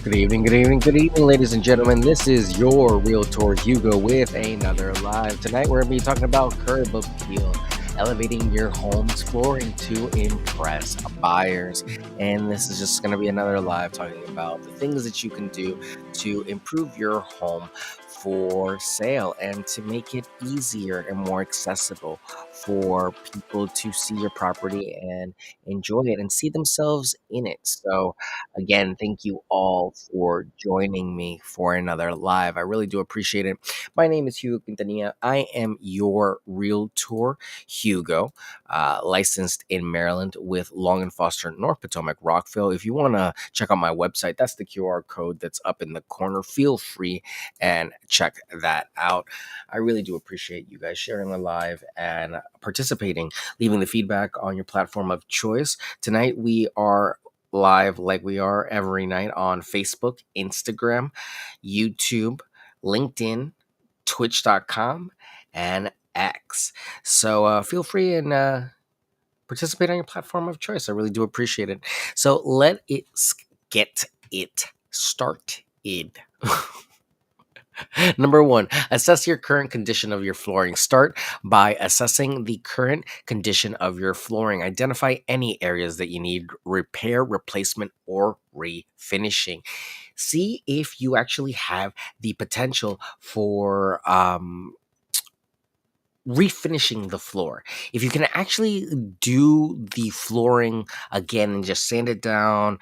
Good evening, ladies and gentlemen. This is your Realtor Hugo with another live. Tonight, we're going to be talking about curb appeal, elevating your home's flooring to impress buyers. And this is just going to be another live talking about the things that you can do to improve your home for sale and to make it easier and more accessible for people to see your property and enjoy it and see themselves in it. So, again, thank you all for joining me for another live. I really do appreciate it. My name is Hugo Quintanilla. I am your Realtor Hugo, licensed in Maryland with Long and Foster, North Potomac, Rockville. If you want to check out my website, that's the QR code that's up in the corner. Feel free and check that out. I really do appreciate you guys sharing the live and participating, leaving the feedback on your platform of choice. Tonight, we are live like we are every night on Facebook, Instagram, YouTube, LinkedIn, Twitch.com, and X. So feel free and participate on your platform of choice. I really do appreciate it. So get it started. Number one, assess your current condition of your flooring. Start by assessing the current condition of your flooring. Identify any areas that you need repair, replacement, or refinishing. See if you actually have the potential for refinishing the floor. If you can actually do the flooring again and just sand it down,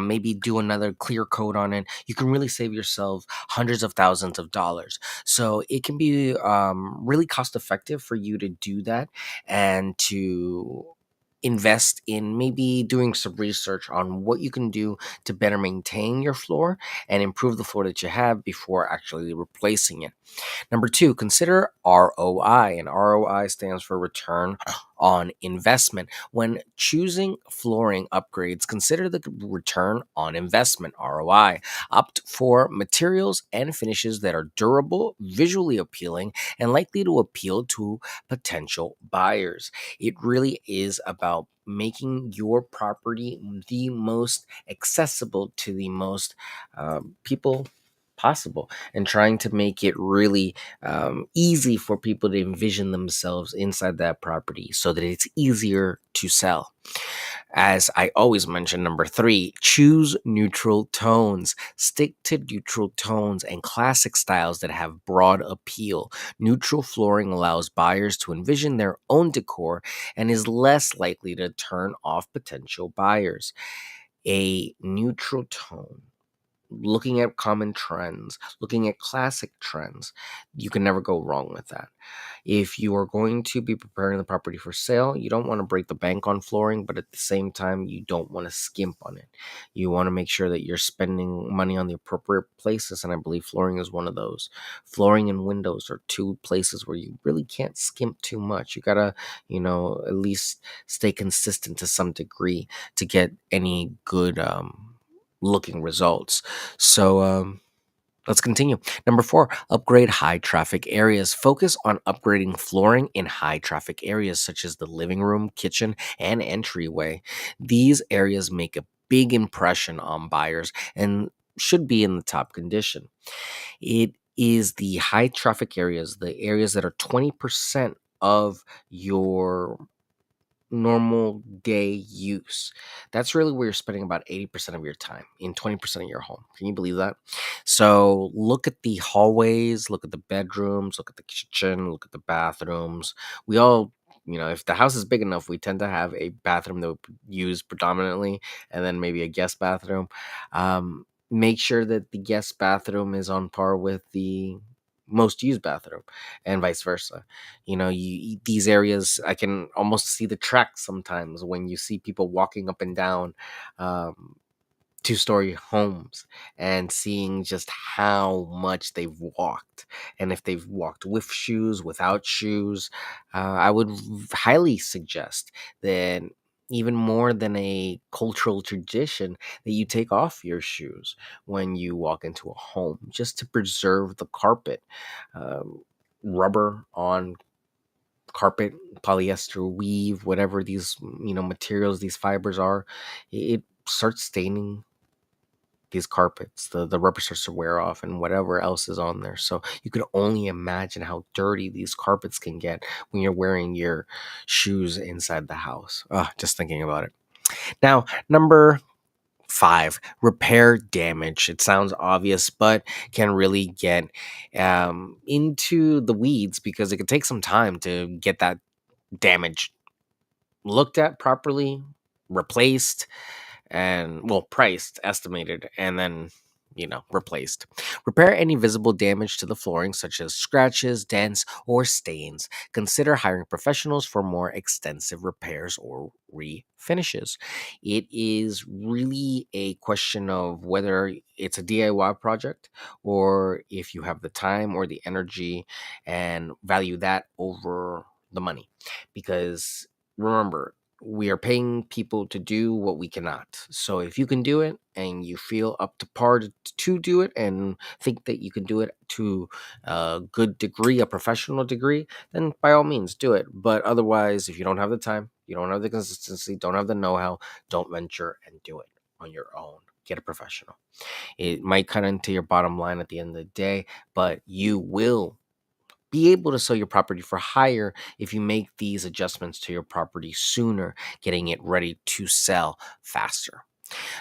maybe do another clear coat on it, you can really save yourself hundreds of thousands of dollars. So it can be really cost effective for you to do that and to invest in maybe doing some research on what you can do to better maintain your floor and improve the floor that you have before actually replacing it. Number two, consider ROI, and ROI stands for return on investment. When choosing flooring upgrades, consider the return on investment, ROI. Opt for materials and finishes that are durable, visually appealing, and likely to appeal to potential buyers. It really is about making your property the most accessible to the most people possible and trying to make it really easy for people to envision themselves inside that property so that it's easier to sell. As I always mention, number three, choose neutral tones. Stick to neutral tones and classic styles that have broad appeal. Neutral flooring allows buyers to envision their own decor and is less likely to turn off potential buyers. A neutral tone, looking at common trends, looking at classic trends, you can never go wrong with that. If you are going to be preparing the property for sale, you don't want to break the bank on flooring, but at the same time, you don't want to skimp on it. You want to make sure that you're spending money on the appropriate places, and I believe flooring is one of those. Flooring and windows are two places where you really can't skimp too much. You gotta, at least stay consistent to some degree to get any good looking results. So let's continue. Number four, upgrade high traffic areas. Focus on upgrading flooring in high traffic areas such as the living room, kitchen, and entryway. These areas make a big impression on buyers and should be in the top condition. It is the high traffic areas, the areas that are 20% of your normal day use. That's really where you're spending about 80% of your time in 20% of your home. Can you believe that? So look at the hallways, look at the bedrooms, look at the kitchen, look at the bathrooms. We all, if the house is big enough, we tend to have a bathroom that we use predominantly and then maybe a guest bathroom. Make sure that the guest bathroom is on par with the most used bathroom and vice versa. These areas, I can almost see the tracks sometimes when you see people walking up and down um, two-story homes and seeing just how much they've walked, and if they've walked with shoes, without shoes. I would highly suggest that, even more than a cultural tradition, that you take off your shoes when you walk into a home just to preserve the carpet. Rubber on carpet, polyester, weave, whatever these materials, these fibers are, it starts staining these carpets, the rubber starts to wear off and whatever else is on there. So you can only imagine how dirty these carpets can get when you're wearing your shoes inside the house. Just thinking about it. Now, number 5, repair damage. It sounds obvious, but can really get into the weeds because it could take some time to get that damage looked at properly, replaced, and well, priced, estimated, and then replaced. Repair any visible damage to the flooring, such as scratches, dents, or stains. Consider hiring professionals for more extensive repairs or refinishes. It is really a question of whether it's a DIY project or if you have the time or the energy and value that over the money. Because remember, we are paying people to do what we cannot. So if you can do it and you feel up to par to do it and think that you can do it to a good degree, a professional degree, then by all means do it. But otherwise, if you don't have the time, you don't have the consistency, don't have the know-how, don't venture and do it on your own. Get a professional. It might cut into your bottom line at the end of the day, but you will be able to sell your property for higher if you make these adjustments to your property sooner, getting it ready to sell faster.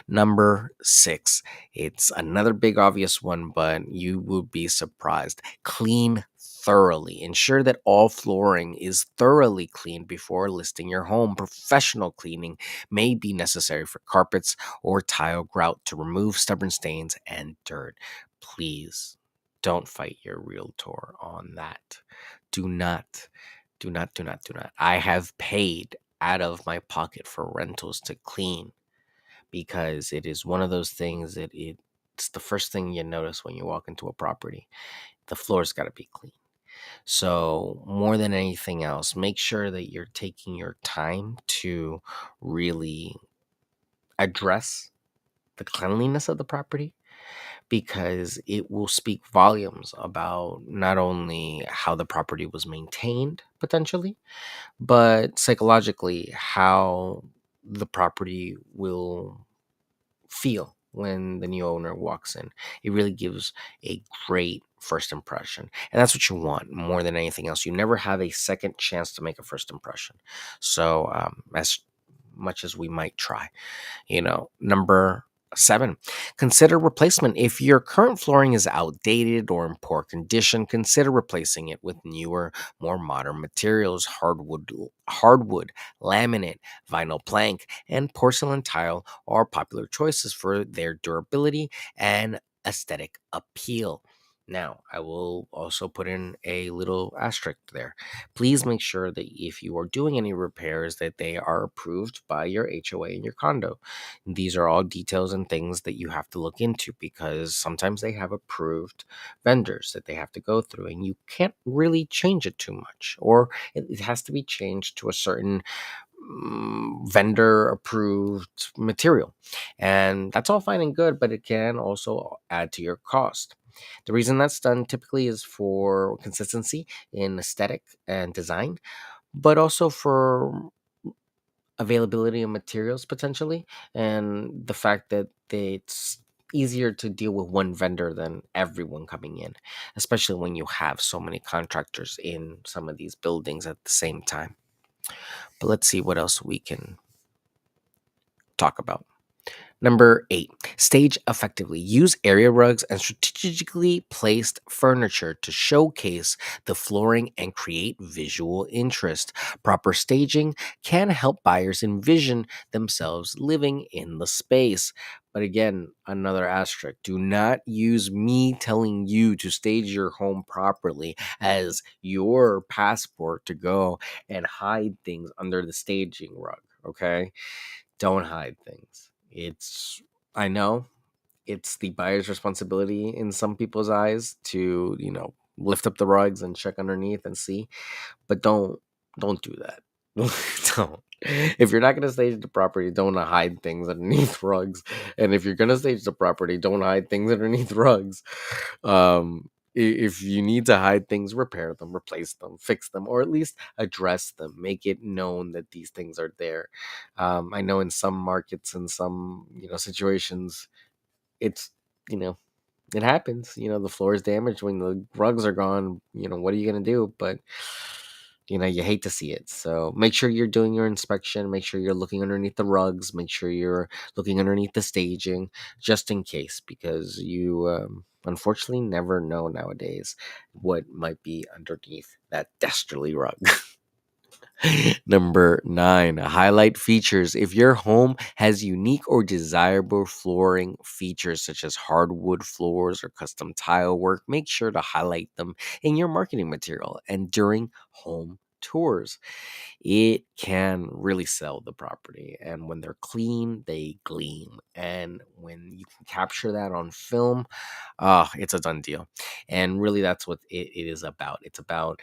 Number 6, it's another big obvious one, but you would be surprised. Clean thoroughly. Ensure that all flooring is thoroughly cleaned before listing your home. Professional cleaning may be necessary for carpets or tile grout to remove stubborn stains and dirt. Please don't fight your realtor on that. Do not, do not, do not, do not. I have paid out of my pocket for rentals to clean because it is one of those things that it's the first thing you notice when you walk into a property. The floor's got to be clean. So, more than anything else, make sure that you're taking your time to really address the cleanliness of the property because it will speak volumes about not only how the property was maintained potentially, but psychologically how the property will feel when the new owner walks in. It really gives a great first impression. And that's what you want more than anything else. You never have a second chance to make a first impression. So, as much as we might try. Number 7, consider replacement. If your current flooring is outdated or in poor condition, consider replacing it with newer, more modern materials. Hardwood, laminate, vinyl plank, and porcelain tile are popular choices for their durability and aesthetic appeal. Now, I will also put in a little asterisk there. Please make sure that if you are doing any repairs that they are approved by your HOA in your condo. These are all details and things that you have to look into because sometimes they have approved vendors that they have to go through and you can't really change it too much, or it has to be changed to a certain vendor approved material. And that's all fine and good, but it can also add to your cost. The reason that's done typically is for consistency in aesthetic and design, but also for availability of materials potentially, and the fact that it's easier to deal with one vendor than everyone coming in, especially when you have so many contractors in some of these buildings at the same time. But let's see what else we can talk about. Number 8, stage effectively. Use area rugs and strategically placed furniture to showcase the flooring and create visual interest. Proper staging can help buyers envision themselves living in the space. But again, another asterisk. Do not use me telling you to stage your home properly as your passport to go and hide things under the staging rug, okay? Don't hide things. I know it's the buyer's responsibility in some people's eyes to, lift up the rugs and check underneath and see, but don't do that. Don't. If you're not going to stage the property, don't hide things underneath rugs. And if you're going to stage the property, don't hide things underneath rugs. If you need to hide things, repair them, replace them, fix them, or at least address them. Make it known that these things are there. I know in some markets and some situations, it's, you know, it happens. The floor is damaged when the rugs are gone. What are you going to do? But, you hate to see it. So make sure you're doing your inspection. Make sure you're looking underneath the rugs. Make sure you're looking underneath the staging just in case, because you unfortunately never know nowadays what might be underneath that dastardly rug. Number nine, highlight features. If your home has unique or desirable flooring features such as hardwood floors or custom tile work, make sure to highlight them in your marketing material and during home tours. It can really sell the property. And when they're clean, they gleam. And when you can capture that on film, it's a done deal. And really, that's what it is about. It's about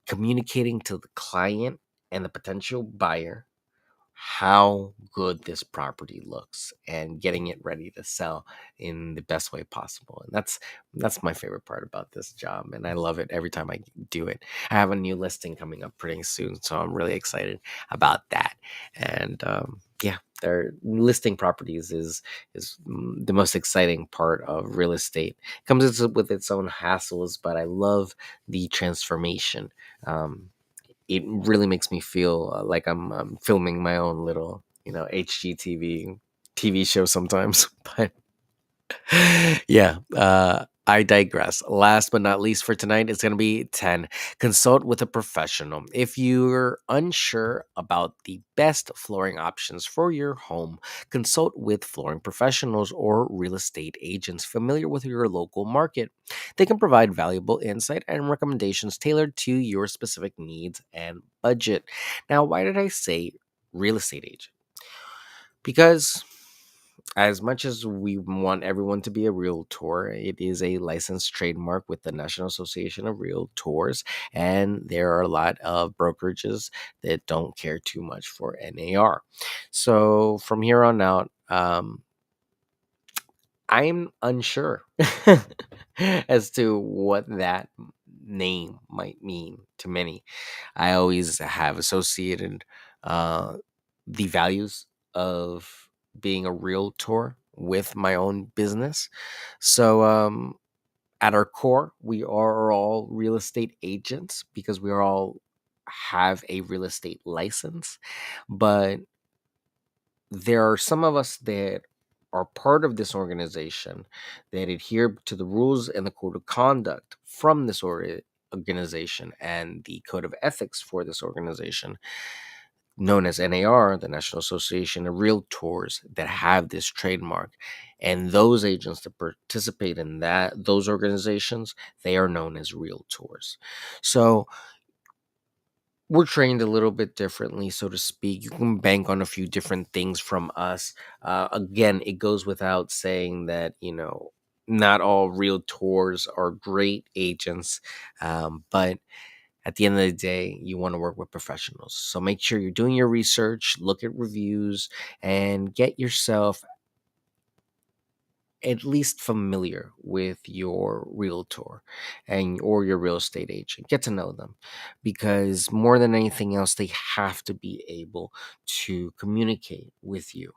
communicating to the client and the potential buyer how good this property looks and getting it ready to sell in the best way possible. And that's my favorite part about this job, and I love it every time I do it. I have a new listing coming up pretty soon, so I'm really excited about that. And yeah, their listing properties is the most exciting part of real estate. It comes with its own hassles, but I love the transformation. It really makes me feel like I'm filming my own little, HGTV TV show sometimes. But yeah, I digress. Last but not least for tonight, it's going to be 10. Consult with a professional. If you're unsure about the best flooring options for your home, consult with flooring professionals or real estate agents familiar with your local market. They can provide valuable insight and recommendations tailored to your specific needs and budget. Now, why did I say real estate agent? Because as much as we want everyone to be a realtor, it is a licensed trademark with the National Association of Realtors, and there are a lot of brokerages that don't care too much for NAR. So from here on out, I'm unsure as to what that name might mean to many. I always have associated uh, the values of being a realtor with my own business. So, at our core, we are all real estate agents because we are all have a real estate license. But there are some of us that are part of this organization that adhere to the rules and the code of conduct from this organization and the code of ethics for this organization, known as NAR, the National Association of Realtors, that have this trademark. And those agents that participate in those organizations, they are known as realtors. So we're trained a little bit differently, so to speak. You can bank on a few different things from us. Again, it goes without saying that, not all realtors are great agents, but at the end of the day, you want to work with professionals. So make sure you're doing your research, look at reviews, and get yourself at least familiar with your realtor and or your real estate agent. Get to know them, because more than anything else, they have to be able to communicate with you,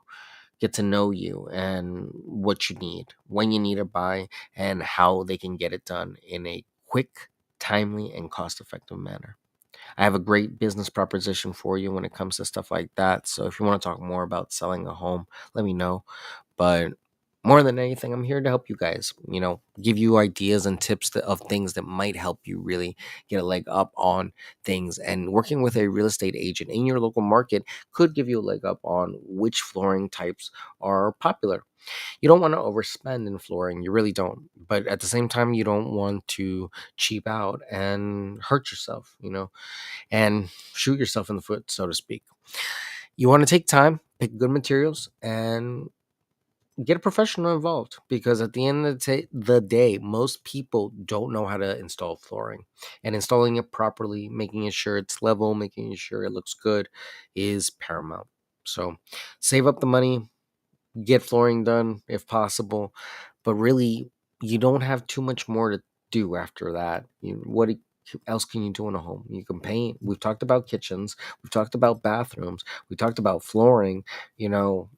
get to know you and what you need, when you need to buy, and how they can get it done in a quick, timely, and cost-effective manner. I have a great business proposition for you when it comes to stuff like that. So if you want to talk more about selling a home, let me know. But more than anything, I'm here to help you guys, give you ideas and tips of things that might help you really get a leg up on things. And working with a real estate agent in your local market could give you a leg up on which flooring types are popular. You don't want to overspend in flooring, you really don't. But at the same time, you don't want to cheap out and hurt yourself, and shoot yourself in the foot, so to speak. You want to take time, pick good materials, and get a professional involved, because at the end of the day, most people don't know how to install flooring, and installing it properly, making sure it's level, making sure it looks good is paramount. So save up the money, get flooring done if possible, but really, you don't have too much more to do after that. What else can you do in a home? You can paint. We've talked about kitchens, we've talked about bathrooms, we talked about flooring. you know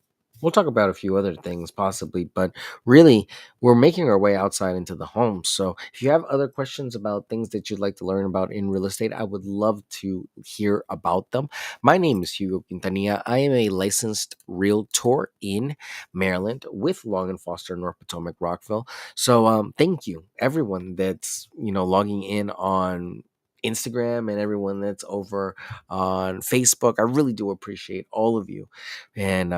We'll talk about a few other things possibly, but really, we're making our way outside into the home. So, if you have other questions about things that you'd like to learn about in real estate, I would love to hear about them. My name is Hugo Quintanilla. I am a licensed realtor in Maryland with Long and Foster, North Potomac, Rockville. So, thank you, everyone that's logging in on Instagram and everyone that's over on Facebook. I really do appreciate all of you, and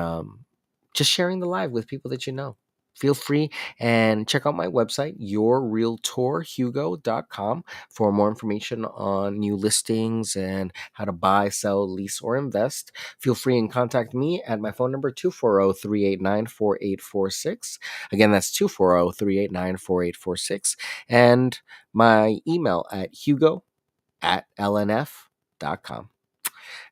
just sharing the live with people that you know. Feel free and check out my website, yourrealtorhugo.com, for more information on new listings and how to buy, sell, lease, or invest. Feel free and contact me at my phone number, 240-389-4846. Again, that's 240-389-4846. And my email at hugo@lnf.com.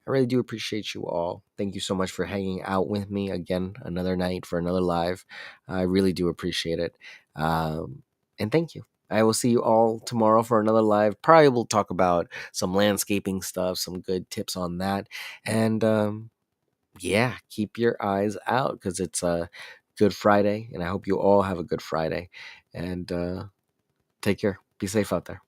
I really do appreciate you all. Thank you so much for hanging out with me again another night for another live. I really do appreciate it. And thank you. I will see you all tomorrow for another live. Probably we'll talk about some landscaping stuff, some good tips on that. And yeah, keep your eyes out because it's a Good Friday. And I hope you all have a good Friday. And take care. Be safe out there.